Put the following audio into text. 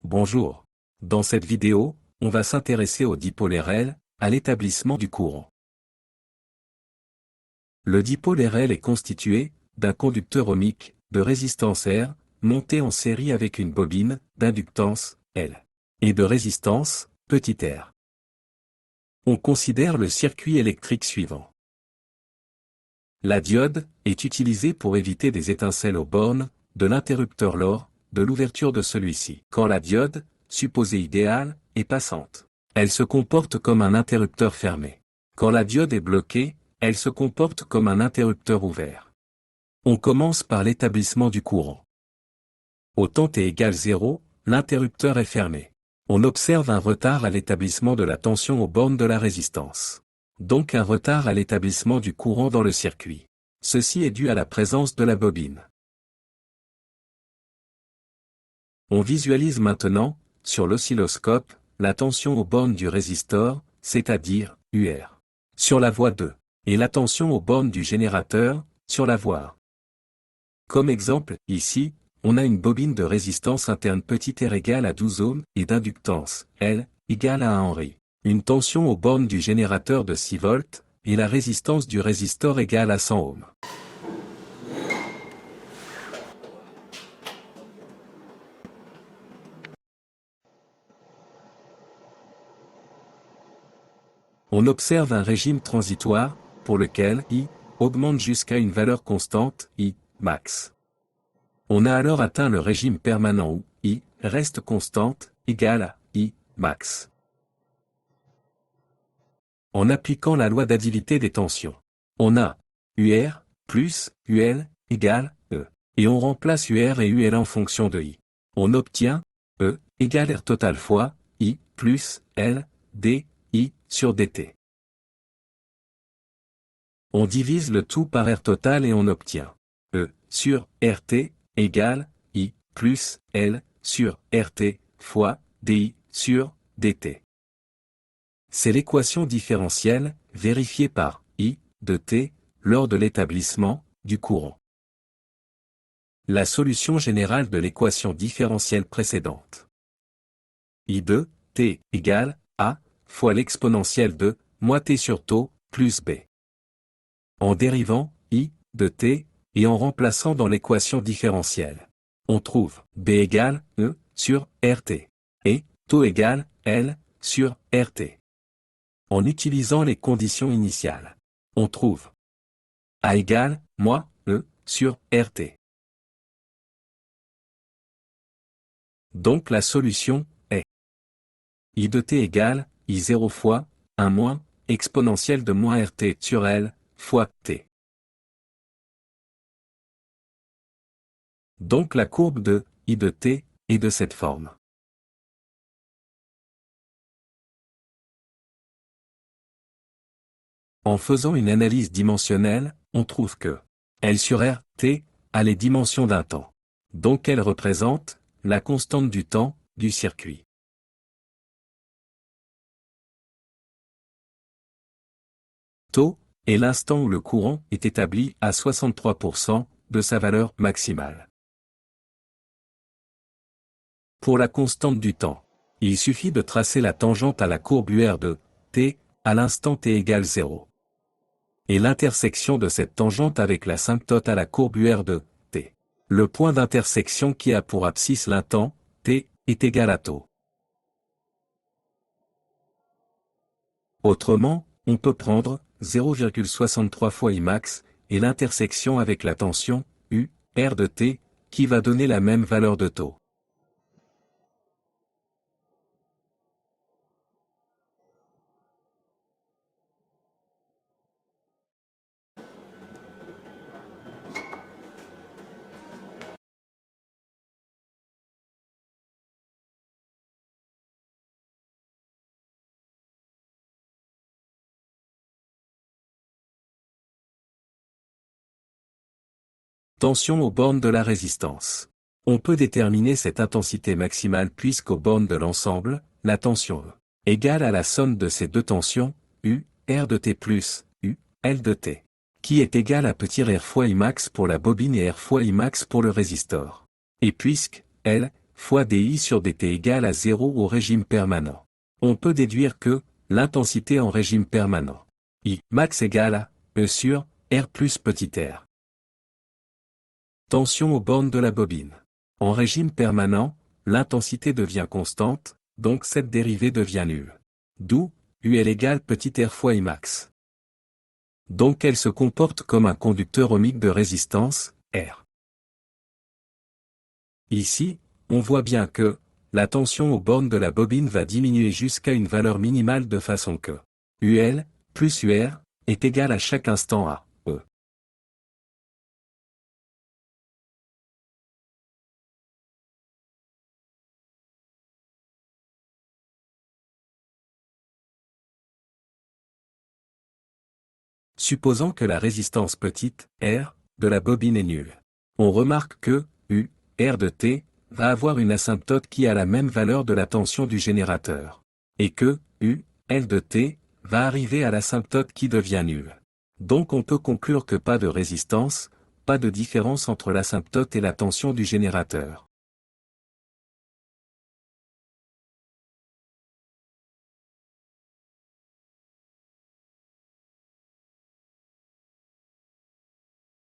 Bonjour. Dans cette vidéo, on va s'intéresser au dipôle RL, à l'établissement du courant. Le dipôle RL est constitué d'un conducteur ohmique de résistance R, monté en série avec une bobine d'inductance L, et de résistance petit r. On considère le circuit électrique suivant. La diode est utilisée pour éviter des étincelles aux bornes de l'interrupteur lors de l'ouverture de celui-ci. Quand la diode, supposée idéale, est passante, elle se comporte comme un interrupteur fermé. Quand la diode est bloquée, elle se comporte comme un interrupteur ouvert. On commence par l'établissement du courant. Au temps t égale 0, l'interrupteur est fermé. On observe un retard à l'établissement de la tension aux bornes de la résistance. Donc un retard à l'établissement du courant dans le circuit. Ceci est dû à la présence de la bobine. On visualise maintenant, sur l'oscilloscope, la tension aux bornes du résistor, c'est-à-dire UR, sur la voie 2, et la tension aux bornes du générateur, sur la voie 1. Comme exemple, ici, on a une bobine de résistance interne petit r égale à 12 ohms et d'inductance L égale à 1 henry. Une tension aux bornes du générateur de 6 volts, et la résistance du résistor égale à 100 ohms. On observe un régime transitoire, pour lequel I augmente jusqu'à une valeur constante, I max. On a alors atteint le régime permanent où I reste constante, égale à I max. En appliquant la loi d'additivité des tensions, on a UR plus UL égale E. Et on remplace UR et UL en fonction de I. On obtient E égale R total fois I plus L D I sur dt. On divise le tout par R total et on obtient E sur RT égale I plus L sur RT fois DI sur dt. C'est l'équation différentielle, vérifiée par I de t, lors de l'établissement du courant. La solution générale de l'équation différentielle précédente. I de t égale A fois l'exponentielle de moins t sur tau plus B. En dérivant I de t et en remplaçant dans l'équation différentielle, on trouve B égale E sur RT et tau égale L sur RT. En utilisant les conditions initiales, on trouve A égale moins E sur RT. Donc la solution est I de t égale I0 fois 1 moins exponentielle de moins RT sur L fois T. Donc la courbe de I de t est de cette forme. En faisant une analyse dimensionnelle, on trouve que L sur R, T, a les dimensions d'un temps. Donc elle représente la constante du temps du circuit. Tau est l'instant où le courant est établi à 63% de sa valeur maximale. Pour la constante du temps, il suffit de tracer la tangente à la courbe UR de T à l'instant t égale 0. Et l'intersection de cette tangente avec l'asymptote à la courbe UR de T. Le point d'intersection qui a pour abscisse l'instant T est égal à tau. Autrement, on peut prendre 0,63 fois Imax et l'intersection avec la tension U, R de T, qui va donner la même valeur de tau. Tension aux bornes de la résistance. On peut déterminer cette intensité maximale puisqu'aux bornes de l'ensemble, la tension E égale à la somme de ces deux tensions, U, R de T plus, U, L de T, qui est égale à petit r fois Imax pour la bobine et R fois Imax pour le résistor. Et puisque L fois DI sur DT égale à 0 au régime permanent. On peut déduire que l'intensité en régime permanent I max égale à E sur R plus petit r. Tension aux bornes de la bobine. En régime permanent, l'intensité devient constante, donc cette dérivée devient nulle. D'où UL égale petit r fois I max. Donc elle se comporte comme un conducteur ohmique de résistance, R. Ici, on voit bien que la tension aux bornes de la bobine va diminuer jusqu'à une valeur minimale de façon que UL plus UR est égal à chaque instant à E. Supposons que la résistance petite, R, de la bobine est nulle. On remarque que, U, R de T, va avoir une asymptote qui a la même valeur de la tension du générateur. Et que, U, L de T, va arriver à l'asymptote qui devient nulle. Donc on peut conclure que pas de résistance, pas de différence entre l'asymptote et la tension du générateur.